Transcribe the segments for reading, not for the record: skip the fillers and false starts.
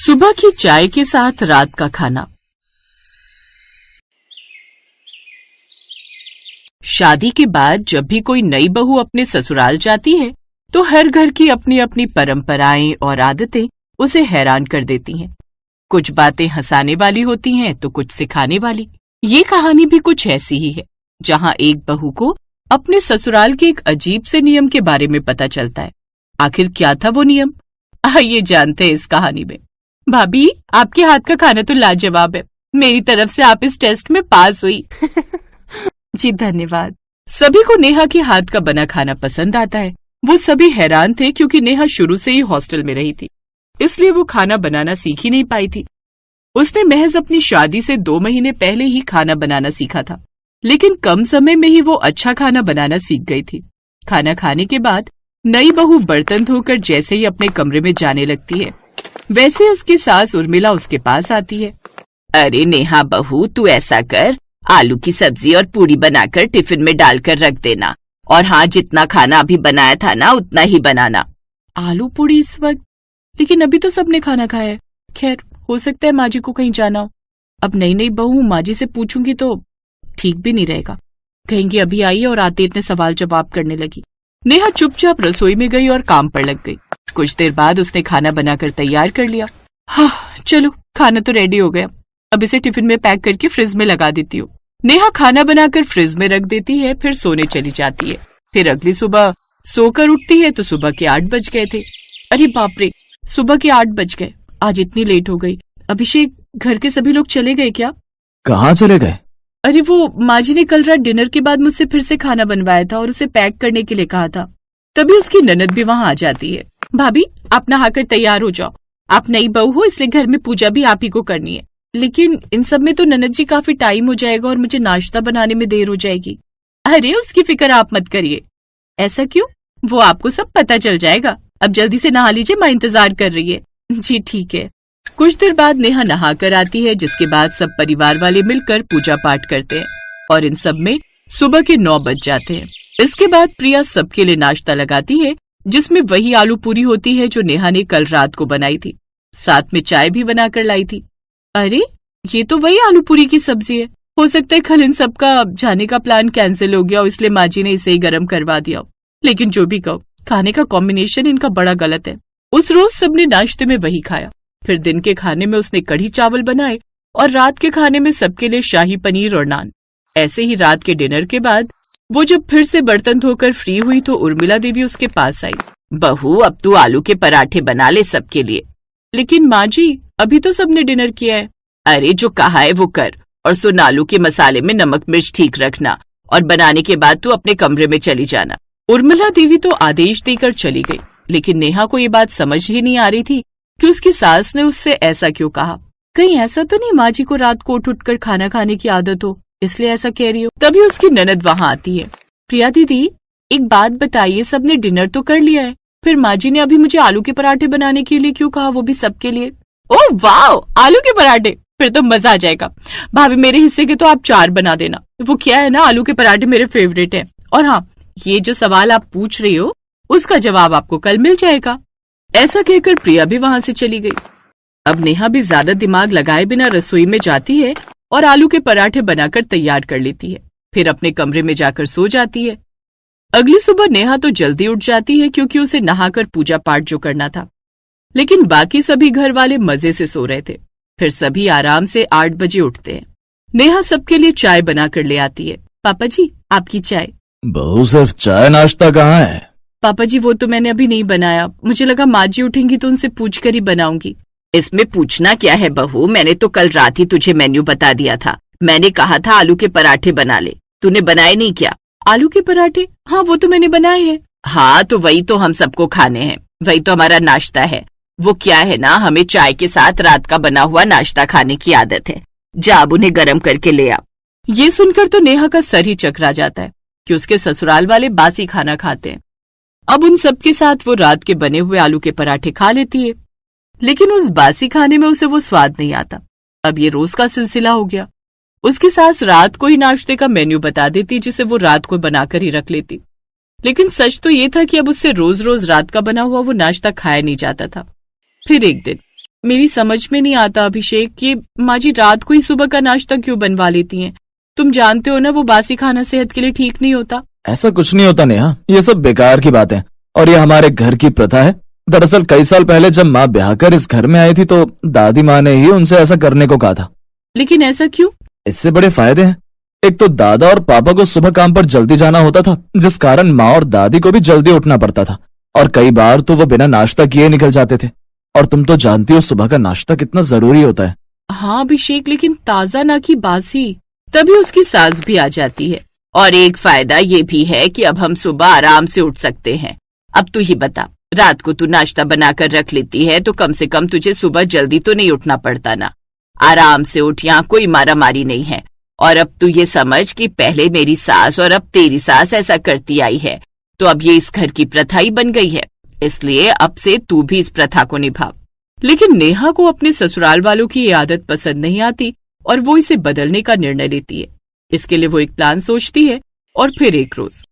सुबह की चाय के साथ रात का खाना। शादी के बाद जब भी कोई नई बहू अपने ससुराल जाती है तो हर घर की अपनी अपनी परंपराएं और आदतें उसे हैरान कर देती हैं। कुछ बातें हंसाने वाली होती हैं तो कुछ सिखाने वाली। ये कहानी भी कुछ ऐसी ही है, जहां एक बहू को अपने ससुराल के एक अजीब से नियम के बारे में पता चलता है। आखिर क्या था वो नियम, आइए जानते हैं इस कहानी में। भाभी, आपके हाथ का खाना तो लाजवाब है। मेरी तरफ से आप इस टेस्ट में पास हुई। जी धन्यवाद। सभी को नेहा के हाथ का बना खाना पसंद आता है। वो सभी हैरान थे क्योंकि नेहा शुरू से ही हॉस्टल में रही थी, इसलिए वो खाना बनाना सीख ही नहीं पाई थी। उसने महज अपनी शादी से 2 महीने पहले ही खाना बनाना सीखा था, लेकिन कम समय में ही वो अच्छा खाना बनाना सीख गई थी। खाना खाने के बाद नई बहू बर्तन धोकर जैसे ही अपने कमरे में जाने लगती है, वैसे उसकी सास उर्मिला उसके पास आती है। अरे नेहा बहू, तू ऐसा कर, आलू की सब्जी और पूरी बनाकर टिफिन में डालकर रख देना, और हाँ, जितना खाना अभी बनाया था ना उतना ही बनाना। आलू पूरी इस वक्त? लेकिन अभी तो सबने खाना खाया है। खैर, हो सकता है माँ जी को कहीं जाना हो। अब नई नई बहू माँ जी से पूछूंगी तो ठीक भी नहीं रहेगा, कहेंगी अभी आई है और आते इतने सवाल जवाब करने लगी। नेहा चुपचाप रसोई में गई और काम पर लग गई। कुछ देर बाद उसने खाना बनाकर तैयार कर लिया। हाँ, चलो खाना तो रेडी हो गया, अब इसे टिफिन में पैक करके फ्रिज में लगा देती हूँ। नेहा खाना बनाकर फ्रिज में रख देती है, फिर सोने चली जाती है। फिर अगली सुबह सोकर उठती है तो सुबह के 8 बज गए थे। अरे बाप रे, सुबह के 8 बज गए, आज इतनी लेट हो गई। अभिषेक, घर के सभी लोग चले गए क्या? कहाँ चले गए? अरे वो माँ जी ने कल रात डिनर के बाद मुझसे फिर से खाना बनवाया था और उसे पैक करने के लिए कहा था। तभी उसकी ननद भी वहाँ आ जाती है। भाभी, आप नहाकर तैयार हो जाओ, आप नई बहू हो इसलिए घर में पूजा भी आप ही को करनी है। लेकिन इन सब में तो ननद जी काफी टाइम हो जाएगा और मुझे नाश्ता बनाने में देर हो जाएगी। अरे उसकी फिक्र आप मत करिए। ऐसा क्यों? वो आपको सब पता चल जाएगा। अब जल्दी से नहा लीजिए, माँ इंतजार कर रही है। जी ठीक है। कुछ देर बाद नेहा नहाकर आती है, जिसके बाद सब परिवार वाले मिलकर पूजा पाठ करते हैं और इन सब में सुबह के 9 बज जाते हैं। इसके बाद प्रिया सबके लिए नाश्ता लगाती है, जिसमें वही आलू पूरी होती है जो नेहा ने कल रात को बनाई थी। साथ में चाय भी बनाकर लाई थी। अरे, ये तो वही आलू पूरी की सब्जी है। हो सकता है कल इन सबका जाने का प्लान कैंसिल हो गया और इसलिए माँ जी ने इसे ही गर्म करवा दिया। लेकिन जो भी कहो, खाने का कॉम्बिनेशन इनका बड़ा गलत है। उस रोज सबने नाश्ते में वही खाया। फिर दिन के खाने में उसने कढ़ी चावल बनाए और रात के खाने में सबके लिए शाही पनीर और नान। ऐसे ही रात के डिनर के बाद वो जब फिर से बर्तन धोकर फ्री हुई तो उर्मिला देवी उसके पास आई। बहू, अब तू आलू के पराठे बना ले सबके लिए। लेकिन माँ जी, अभी तो सबने डिनर किया है। अरे जो कहा है वो कर, और सुन, आलू के मसाले में नमक मिर्च ठीक रखना, और बनाने के बाद तू अपने कमरे में चली जाना। उर्मिला देवी तो आदेश देकर चली गई, लेकिन नेहा को ये बात समझ ही नहीं आ रही थी कि उसकी सास ने उससे ऐसा क्यों कहा। कहीं ऐसा तो नहीं माँ जी को रात को उठ कर खाना खाने की आदत हो, इसलिए ऐसा कह रही हो। तभी उसकी ननद वहाँ आती है। प्रिया दीदी, एक बात बताइए, सबने डिनर तो कर लिया है, फिर माँ जी ने अभी मुझे आलू के पराठे बनाने के लिए क्यों कहा, वो भी सबके लिए? ओह वाह, आलू के पराठे, फिर तो मजा आ जाएगा। भाभी, मेरे हिस्से के तो आप 4 बना देना। वो क्या है ना, आलू के पराठे मेरे फेवरेट है। और हाँ, ये जो सवाल आप पूछ रही हो उसका जवाब आपको कल मिल जाएगा। ऐसा कहकर प्रिया भी वहां से चली गई। अब नेहा भी ज्यादा दिमाग लगाए बिना रसोई में जाती है और आलू के पराठे बनाकर तैयार कर लेती है, फिर अपने कमरे में जाकर सो जाती है। अगली सुबह नेहा तो जल्दी उठ जाती है क्योंकि उसे नहाकर पूजा पाठ जो करना था, लेकिन बाकी सभी घर वाले मजे से सो रहे थे। फिर सभी आराम से 8 बजे उठते हैं। नेहा सबके लिए चाय बनाकर ले आती है। पापा जी, आपकी चाय। बहू, सिर्फ चाय नाश्ता कहाँ है? पापा जी, वो तो मैंने अभी नहीं बनाया, मुझे लगा माँ जी उठेंगी तो उनसे पूछ कर ही बनाऊंगी। इसमें पूछना क्या है बहू, मैंने तो कल रात ही तुझे मेन्यू बता दिया था। मैंने कहा था आलू के पराठे बना ले, तूने बनाए नहीं क्या? आलू के पराठे? हाँ, वो तो मैंने बनाए हैं। हाँ, तो वही तो हम सबको खाने हैं, वही तो हमारा नाश्ता है। वो क्या है ना, हमें चाय के साथ रात का बना हुआ नाश्ता खाने की आदत है। जा अब उन्हें गर्म करके ले आ। ये सुनकर तो नेहा का सर ही चकरा जाता है कि उसके ससुराल वाले बासी खाना खाते हैं। अब उन सबके साथ वो रात के बने हुए आलू के पराठे खा लेती है, लेकिन उस बासी खाने में उसे वो स्वाद नहीं आता। अब ये रोज का सिलसिला हो गया। उसकी सास रात को ही नाश्ते का मेन्यू बता देती, जिसे वो रात को बनाकर ही रख लेती। लेकिन सच तो ये था कि अब उससे रोज रोज रात का बना हुआ वो नाश्ता खाया नहीं जाता था। फिर एक दिन मेरी समझ में नहीं आता अभिषेक, ये माँ जी रात को ही सुबह का नाश्ता क्यों बनवा लेती हैं? तुम जानते हो ना वो बासी खाना सेहत के लिए ठीक नहीं होता। ऐसा कुछ नहीं होता नेहा, ये सब बेकार की बातें और ये हमारे घर की प्रथा है। दरअसल कई साल पहले जब माँ ब्याह कर इस घर में आई थी तो दादी माँ ने ही उनसे ऐसा करने को कहा था। लेकिन ऐसा क्यों? इससे बड़े फायदे हैं। एक तो दादा और पापा को सुबह काम पर जल्दी जाना होता था, जिस कारण माँ और दादी को भी जल्दी उठना पड़ता था और कई बार तो वो बिना नाश्ता किए निकल जाते थे। और तुम तो जानती हो सुबह का नाश्ता कितना जरूरी होता है। हाँ अभिषेक, लेकिन ताजा ना कि बासी, तभी उसकी सांस भी आ जाती है। और एक फायदा ये भी है कि अब हम सुबह आराम से उठ सकते हैं। अब तू ही बता, रात को तू नाश्ता बनाकर रख लेती है तो कम से कम तुझे सुबह जल्दी तो नहीं उठना पड़ता ना। आराम से उठ, यहाँ कोई मारामारी नहीं है। और अब तू ये समझ कि पहले मेरी सास और अब तेरी सास ऐसा करती आई है, तो अब ये इस घर की प्रथा ही बन गई है, इसलिए अब से तू भी इस प्रथा को निभा। लेकिन नेहा को अपने ससुराल वालों की ये आदत पसंद नहीं आती और वो इसे बदलने का निर्णय लेती है। इसके लिए वो एक प्लान सोचती है और फिर एक रोज,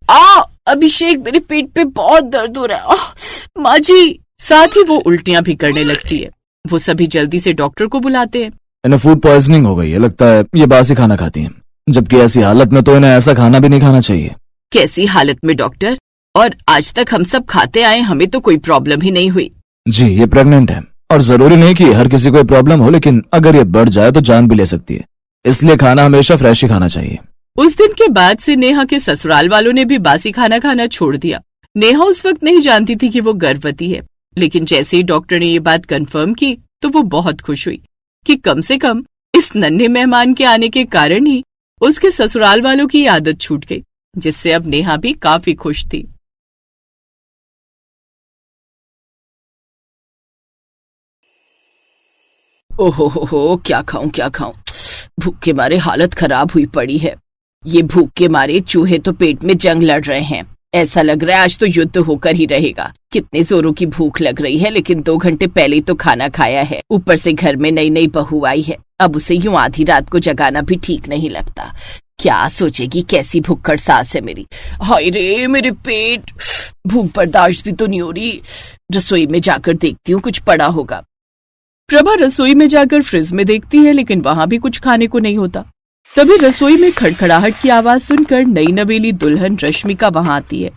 अभिषेक मेरे पेट पे बहुत दर्द हो रहा है माँ जी। साथ ही वो उल्टियां भी करने लगती है। वो सभी जल्दी से डॉक्टर को बुलाते हैं। इन्हें फूड पॉइजनिंग हो गई है, लगता है ये बासी खाना खाती हैं। जबकि ऐसी हालत में तो इन्हें ऐसा खाना भी नहीं खाना चाहिए। कैसी हालत में डॉक्टर? और आज तक हम सब खाते आए, हमें तो कोई प्रॉब्लम ही नहीं हुई। जी, ये प्रेग्नेंट है और जरूरी नहीं कि हर किसी को ये प्रॉब्लम हो, लेकिन अगर ये बढ़ जाए तो जान भी ले सकती है, इसलिए खाना हमेशा फ्रेश ही खाना चाहिए। उस दिन के बाद से नेहा के ससुराल वालों ने भी बासी खाना खाना छोड़ दिया। नेहा उस वक्त नहीं जानती थी कि वो गर्भवती है, लेकिन जैसे ही डॉक्टर ने ये बात कंफर्म की तो वो बहुत खुश हुई कि कम से कम इस नन्हे मेहमान के आने के कारण ही उसके ससुराल वालों की आदत छूट गई, जिससे अब नेहा भी काफी खुश थी। ओहो, क्या खाऊं, भूख के मारे हालत खराब हुई पड़ी है। ये भूख के मारे चूहे तो पेट में जंग लड़ रहे हैं। ऐसा लग रहा है आज तो युद्ध होकर ही रहेगा। कितने जोरों की भूख लग रही है, लेकिन 2 घंटे पहले तो खाना खाया है। ऊपर से घर में नई नई बहू आई है, अब उसे यूं आधी रात को जगाना भी ठीक नहीं लगता। क्या सोचेगी, कैसी भुक्कड़ सास है मेरी। हाय रे मेरे पेट, भूख बर्दाश्त भी तो नहीं हो रही। रसोई में जाकर देखती हूँ, कुछ पड़ा होगा। प्रभा रसोई में जाकर फ्रिज में देखती है, लेकिन वहां भी कुछ खाने को नहीं होता। तभी रसोई में खड़खड़ाहट की आवाज सुनकर नई नवेली दुल्हन रश्मिका वहां आती है।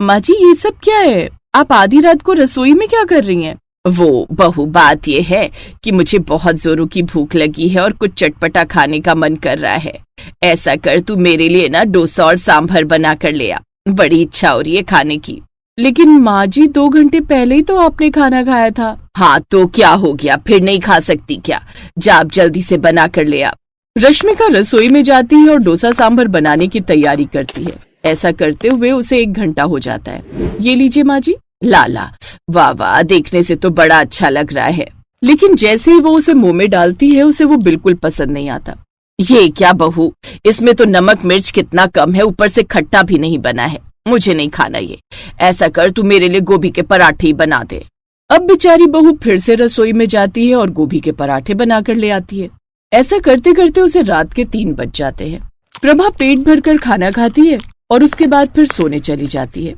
माँ जी, ये सब क्या है? आप आधी रात को रसोई में क्या कर रही हैं? वो बहू, बात ये है कि मुझे बहुत जोरों की भूख लगी है और कुछ चटपटा खाने का मन कर रहा है। ऐसा कर, तू मेरे लिए ना डोसा और सांभर बना कर ले आ। बड़ी इच्छा हो रही है खाने की। लेकिन माँ जी, 2 घंटे पहले ही तो आपने खाना खाया था। हाँ तो क्या हो गया, फिर नहीं खा सकती क्या? जा आप जल्दी से बना कर ले आ। रश्मिका रसोई में जाती है और डोसा सांभर बनाने की तैयारी करती है। ऐसा करते हुए उसे 1 घंटा हो जाता है। ये लीजिए माँ जी। लाला, वाह वाह, देखने से तो बड़ा अच्छा लग रहा है। लेकिन जैसे ही वो उसे मुंह में डालती है, उसे वो बिल्कुल पसंद नहीं आता। ये क्या बहू, इसमें तो नमक मिर्च कितना कम है, ऊपर से खट्टा भी नहीं बना है। मुझे नहीं खाना ये। ऐसा कर, तू मेरे लिए गोभी के पराठे ही बना दे। अब बेचारी बहू फिर से रसोई में जाती है और गोभी के पराठे बनाकर ले आती है। ऐसा करते करते उसे रात के 3 बज जाते हैं। प्रभा पेट भरकर खाना खाती है और उसके बाद फिर सोने चली जाती है।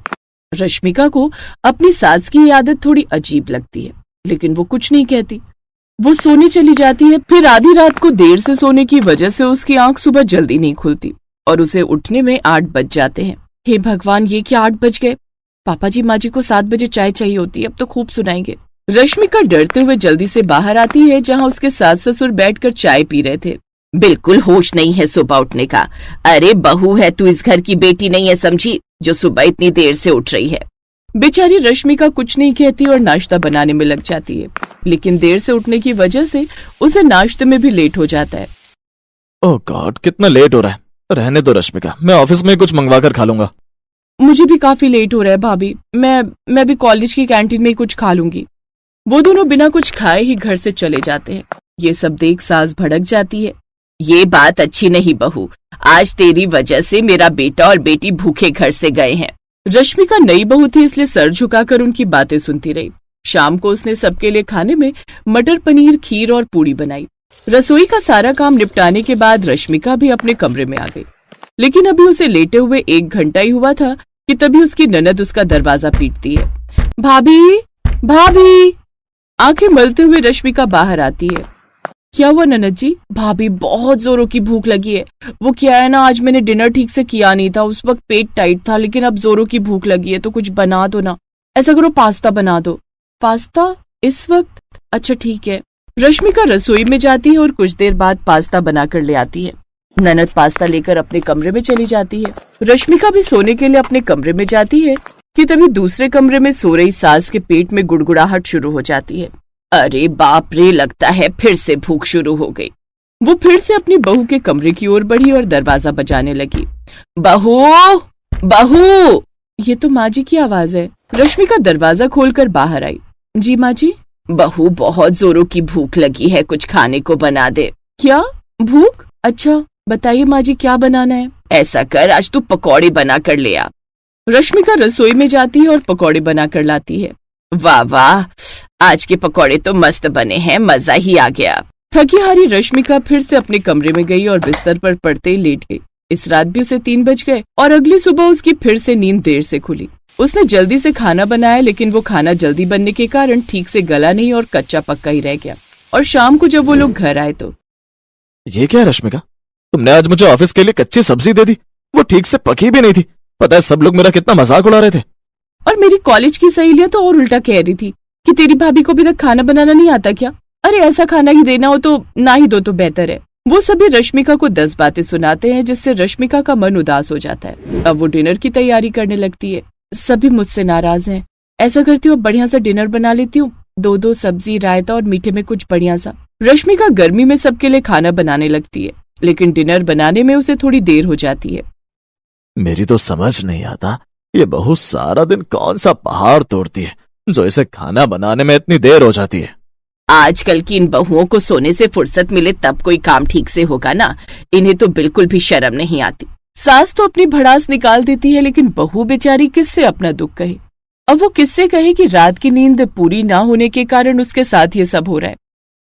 रश्मिका को अपनी सास की आदत थोड़ी अजीब लगती है, लेकिन वो कुछ नहीं कहती। वो सोने चली जाती है। फिर आधी रात को देर से सोने की वजह से उसकी आंख सुबह जल्दी नहीं खुलती और उसे उठने में 8 बज जाते हैं। हे भगवान, ये क्या 8 बज गए? पापा जी माँ जी को 7 बजे चाय चाहिए होती है, अब तो खूब सुनाएंगे। रश्मिका डरते हुए जल्दी से बाहर आती है, जहाँ उसके सास ससुर बैठकर चाय पी रहे थे। बिल्कुल होश नहीं है सुबह उठने का। अरे बहू है तू, इस घर की बेटी नहीं है समझी, जो सुबह इतनी देर से उठ रही है। बेचारी रश्मिका कुछ नहीं कहती और नाश्ता बनाने में लग जाती है, लेकिन देर से उठने की वजह से उसे नाश्ते में भी लेट हो जाता है। ओह गॉड, कितना लेट हो रहा है। रहने दो रश्मिका, मैं ऑफिस में कुछ मंगवा कर खा लूंगा। मुझे भी काफी लेट हो रहा है भाभी, मैं भी कॉलेज की कैंटीन में ही कुछ खा लूंगी। वो दोनों बिना कुछ खाए ही घर से चले जाते हैं। ये सब देख सास भड़क जाती है। ये बात अच्छी नहीं बहू, आज तेरी वजह से मेरा बेटा और बेटी भूखे घर से गए हैं। रश्मिका नई बहू थी, इसलिए सर झुकाकर उनकी बातें सुनती रही। शाम को उसने सबके लिए खाने में मटर पनीर, खीर और पूड़ी बनाई। रसोई का सारा काम निपटाने के बाद रश्मिका भी अपने कमरे में आ गई, लेकिन अभी उसे लेटे हुए 1 घंटा ही हुआ था कि तभी उसकी ननद उसका दरवाजा पीटती है। भाभी, भाभी। आंखें मलते हुए रश्मिका बाहर आती है। क्या हुआ ननद जी? भाभी बहुत जोरों की भूख लगी है। वो क्या है ना, आज मैंने डिनर ठीक से किया नहीं था, उस वक्त पेट टाइट था, लेकिन अब जोरों की भूख लगी है तो कुछ बना दो ना। ऐसा करो पास्ता बना दो। पास्ता इस वक्त? अच्छा ठीक है। रश्मिका रसोई में जाती है और कुछ देर बाद पास्ता बनाकर ले आती है। ननद पास्ता लेकर अपने कमरे में चली जाती है। रश्मिका भी सोने के लिए अपने कमरे में जाती है कि तभी दूसरे कमरे में सो रही सास के पेट में गुड़गुड़ाहट शुरू हो जाती है। अरे बाप रे, लगता है फिर से भूख शुरू हो गई। वो फिर से अपनी बहू के कमरे की ओर बढ़ी और दरवाजा बजाने लगी। बहू, बहू। ये तो माँ जी की आवाज है। रश्मिका दरवाजा खोलकर बाहर आई। जी माँ जी। बहू, बहुत जोरों की भूख लगी है, कुछ खाने को बना दे। क्या भूख? अच्छा बताइए माँ जी, क्या बनाना है? ऐसा कर, आज तू पकौड़े बना कर ले आ। रश्मिका रसोई में जाती है और पकौड़े बना कर लाती है। वाह वाह, आज के पकौड़े तो मस्त बने हैं, मजा ही आ गया। थकी हारी रश्मिका फिर से अपने कमरे में गई और बिस्तर पर पड़ते ही लेट गई। इस रात भी उसे 3 बज गए और अगली सुबह उसकी फिर से नींद देर से खुली। उसने जल्दी से खाना बनाया, लेकिन वो खाना जल्दी बनने के कारण ठीक से गला नहीं और कच्चा पक्का ही रह गया। और शाम को जब वो लोग घर आए तो ये क्या है रश्मिका, तुमने आज मुझे ऑफिस के लिए कच्ची सब्जी दे दी, वो ठीक से पकी भी नहीं थी। पता है सब लोग मेरा कितना मजाक उड़ा रहे थे। और मेरी कॉलेज की सहेलियां तो और उल्टा कह रही थी कि तेरी भाभी को अभी तक खाना बनाना नहीं आता क्या? अरे ऐसा खाना ही देना हो तो ना ही दो तो बेहतर है। वो सभी रश्मिका को 10 बातें सुनाते हैं, जिससे रश्मिका का मन उदास हो जाता है। अब वो डिनर की तैयारी करने लगती है। सभी मुझसे नाराज हैं। ऐसा करती हूँ, बढ़िया सा डिनर बना लेती हूँ, 2 सब्जी, रायता और मीठे में कुछ बढ़िया सा। रश्मिका गर्मी में सबके लिए खाना बनाने लगती है, लेकिन डिनर बनाने में उसे थोड़ी देर हो जाती है। मेरी तो समझ नहीं आता, ये बहू सारा दिन कौन सा पहाड़ तोड़ती है जो इसे खाना बनाने में इतनी देर हो जाती है। आजकल की इन बहुओं को सोने से फुर्सत मिले तब कोई काम ठीक से होगा ना, इन्हें तो बिल्कुल भी शर्म नहीं आती। सास तो अपनी भड़ास निकाल देती है, लेकिन बहू बेचारी किससे अपना दुख कहे। अब वो किससे कहे कि रात की नींद पूरी ना होने के कारण उसके साथ ये सब हो रहा है।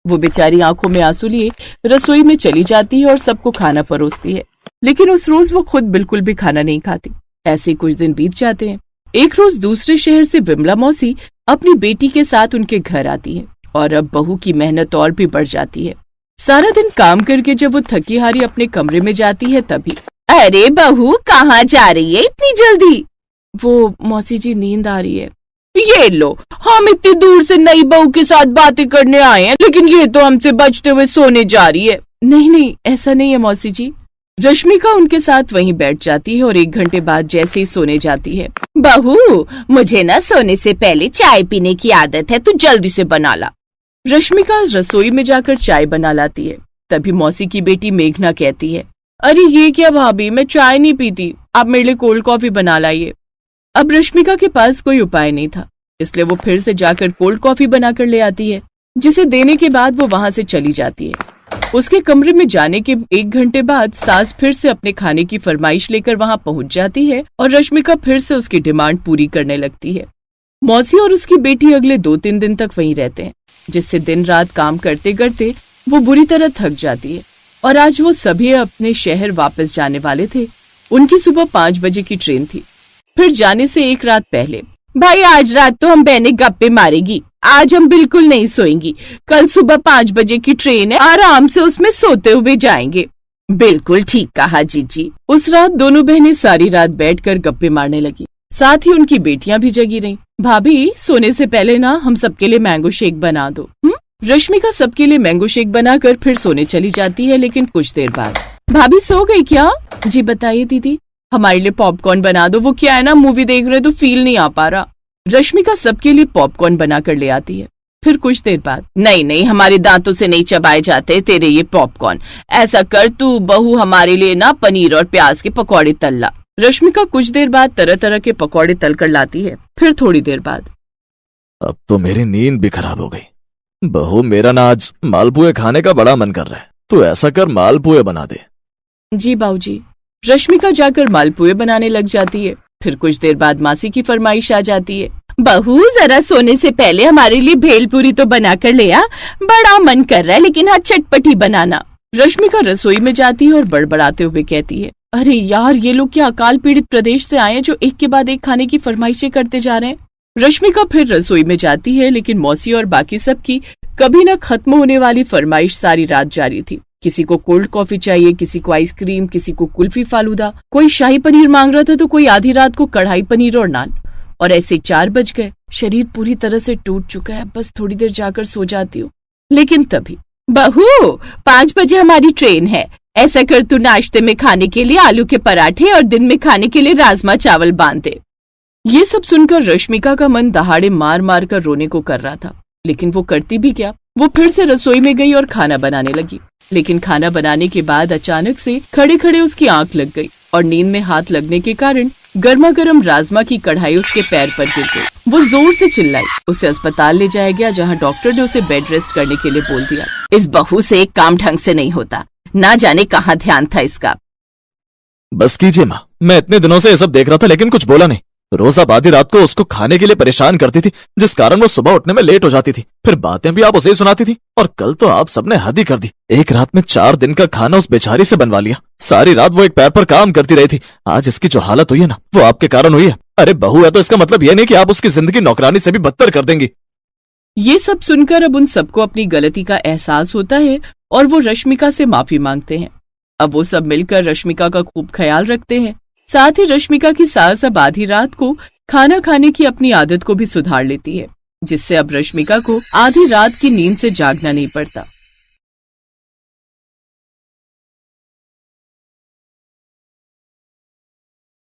वो बेचारी आंखों में आंसू लिए रसोई में चली जाती है और सबको खाना परोसती है, लेकिन उस रोज वो खुद बिल्कुल भी खाना नहीं खाती। ऐसे ही कुछ दिन बीत जाते हैं। एक रोज दूसरे शहर से विमला मौसी अपनी बेटी के साथ उनके घर आती है और अब बहू की मेहनत और भी बढ़ जाती है। सारा दिन काम करके जब वो थकी हारी अपने कमरे में जाती है तभी, अरे बहू, कहाँ जा रही है इतनी जल्दी? वो मौसी जी, नींद आ रही है। ये लो, हम इतनी दूर से नई बहू के साथ बातें करने आए हैं, लेकिन ये तो हमसे बचते हुए सोने जा रही है। नहीं, ऐसा नहीं है मौसी जी। रश्मिका उनके साथ वहीं बैठ जाती है और 1 घंटे बाद जैसे ही सोने जाती है। बहू, मुझे ना सोने से पहले चाय पीने की आदत है, तू जल्दी से बना ला। रश्मिका रसोई में जाकर चाय बना लाती है। तभी मौसी की बेटी मेघना कहती है, अरे ये क्या भाभी, मैं चाय नहीं पीती, आप मेरे लिए कोल्ड कॉफी बना लाइए। अब रश्मिका के पास कोई उपाय नहीं था, इसलिए वो फिर से जाकर कोल्ड कॉफी बनाकर ले आती है, जिसे देने के बाद वो वहां से चली जाती है। उसके कमरे में जाने के 1 घंटे बाद सास फिर से अपने खाने की फरमाइश लेकर वहां पहुंच जाती है और रश्मिका फिर से उसकी डिमांड पूरी करने लगती है। मौसी और उसकी बेटी अगले 2-3 दिन तक वहीं रहते हैं, जिससे दिन रात काम करते करते वो बुरी तरह थक जाती है और आज वो सभी अपने शहर वापस जाने वाले थे। उनकी सुबह 5 बजे की ट्रेन थी। फिर जाने से 1 रात पहले, भाई आज रात तो हम बहने गप्पे मारेगी, आज हम बिल्कुल नहीं सोएंगी। कल सुबह 5 बजे की ट्रेन है, आराम से उसमें सोते हुए जाएंगे। बिल्कुल ठीक कहा जीजी। उस रात दोनों बहनें सारी रात बैठकर गप्पे मारने लगी। साथ ही उनकी बेटियां भी जगी रहीं। भाभी, सोने से पहले ना हम सबके लिए मैंगो शेक बना दो। रश्मिका सबके लिए मैंगो शेक बनाकर फिर सोने चली जाती है, लेकिन कुछ देर बाद, भाभी सो गई क्या? जी बताइए दीदी। हमारे लिए पॉपकॉर्न बना दो, वो क्या है ना, मूवी देख रहे तो फील नहीं आ पा रहा। रश्मिका सबके लिए पॉपकॉर्न बनाकर ले आती है। फिर कुछ देर बाद, नहीं, हमारे दांतों से नहीं चबाए जाते तेरे ये पॉपकॉर्न। ऐसा कर, तू बहू हमारे लिए ना पनीर और प्याज के पकौड़े तल ला। रश्मिका कुछ देर बाद तरह तरह के पकौड़े तल कर लाती है। फिर थोड़ी देर बाद, अब तो मेरी नींद भी खराब हो गई। बहू, मेरा ना आज मालपुए खाने का बड़ा मन कर रहा है, तू ऐसा कर मालपुए बना दे। जी बाबूजी। रश्मिका जाकर मालपुए बनाने लग जाती है। फिर कुछ देर बाद मासी की फरमाइश आ जाती है, बहू जरा सोने से पहले हमारे लिए भेलपूरी तो बना कर ले आ, बड़ा मन कर रहा है, लेकिन हाँ चटपटी बनाना। रश्मिका रसोई में जाती है और बड़बड़ाते हुए कहती है, अरे यार, ये लोग क्या अकाल पीड़ित प्रदेश से आए हैं जो एक के बाद एक खाने की फरमाइशें करते जा रहे हैं। रश्मिका फिर रसोई में जाती है, लेकिन मौसी और बाकी सब की कभी न खत्म होने वाली फरमाइश सारी रात जारी थी। किसी को कोल्ड कॉफी चाहिए, किसी को आइसक्रीम, किसी को कुल्फी फालूदा, कोई शाही पनीर मांग रहा था तो कोई आधी रात को कढ़ाई पनीर और नान। और ऐसे 4 बज गए। शरीर पूरी तरह से टूट चुका है, बस थोड़ी देर जाकर सो जाती हूँ। लेकिन तभी, बहू 5 बजे हमारी ट्रेन है, ऐसा कर तू नाश्ते में खाने के लिए आलू के पराठे और दिन में खाने के लिए राजमा चावल बांध दे। ये सब सुनकर रश्मिका का मन दहाड़े मार मार कर रोने को कर रहा था, लेकिन वो करती भी क्या। वो फिर से रसोई में गई और खाना बनाने लगी। लेकिन खाना बनाने के बाद अचानक से खड़े खड़े उसकी आंख लग गई और नींद में हाथ लगने के कारण गर्मा गर्म राजमा की कढ़ाई उसके पैर पर गिर गई। वो जोर से चिल्लाई। उसे अस्पताल ले जाया गया, जहाँ डॉक्टर ने उसे बेड रेस्ट करने के लिए बोल दिया। इस बहू से एक काम ढंग से नहीं होता, ना जाने कहाँ ध्यान था इसका। बस कीजिए माँ, मैं इतने दिनों से ये सब देख रहा था लेकिन कुछ बोला नहीं। रोज आप आधी रात को उसको खाने के लिए परेशान करती थी, जिस कारण वो सुबह उठने में लेट हो जाती थी। फिर बातें भी आप उसे ही सुनाती थी। और कल तो आप सबने हद ही कर दी। एक रात में 4 दिन का खाना उस बेचारी से बनवा लिया। सारी रात वो एक पैर पर काम करती रही थी। आज इसकी जो हालत हुई है ना, वो आपके कारण हुई है। अरे बहू है तो इसका मतलब ये नहीं कि आप उसकी जिंदगी नौकरानी से भी बदतर कर देंगी। ये सब सुनकर अब उन सबको अपनी गलती का एहसास होता है और वो रश्मिका से माफी मांगते हैं। अब वो सब मिलकर रश्मिका का खूब ख्याल रखते हैं। साथ ही रश्मिका की सास अब आधी रात को खाना खाने की अपनी आदत को भी सुधार लेती है, जिससे अब रश्मिका को आधी रात की नींद से जागना नहीं पड़ता।